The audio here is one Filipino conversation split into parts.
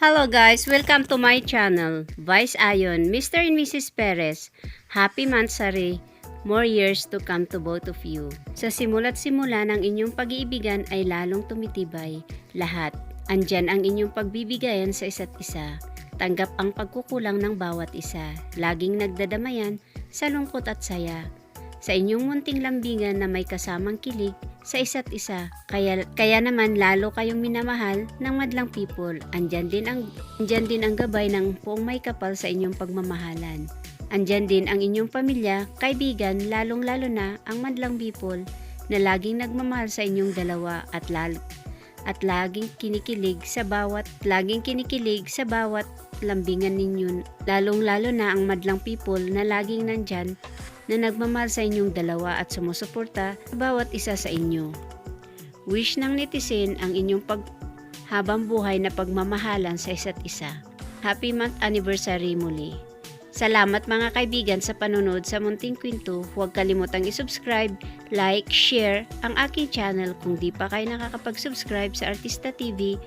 Hello guys, welcome to my channel, Vice Ayon, Mr. and Mrs. Perez. Happy Mansari, more years to come to both of you. Sa simula't simula ng inyong pag-iibigan ay lalong tumitibay. Lahat, andyan ang inyong pagbibigayan sa isa't isa. Tanggap ang pagkukulang ng bawat isa. Laging nagdadamayan sa lungkot at saya. Sa inyong munting lambingan na may kasamang kilig sa isa't isa. Kaya naman lalo kayong minamahal ng madlang people. Andyan din ang gabay ng puong may kapal sa inyong pagmamahalan. Andyan din ang inyong pamilya, kaibigan, lalong-lalo na ang madlang people na laging nagmamahal sa inyong dalawa at laging kinikilig sa bawat lambingan ninyo. Lalong-lalo na ang madlang people na laging nandyan na nagmamahal sa inyong dalawa at sumusuporta sa bawat isa sa inyo. Wish ng netizen ang inyong habang buhay na pagmamahalan sa isa't isa. Happy month anniversary muli. Salamat mga kaibigan sa panonood sa Munting Kwento. Huwag kalimutang i-subscribe, like, share ang aking channel. Kung di pa kayo nakakapag-subscribe sa Artista TV,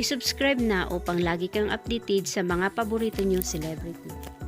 i-subscribe na upang lagi kang updated sa mga paborito niyong celebrity.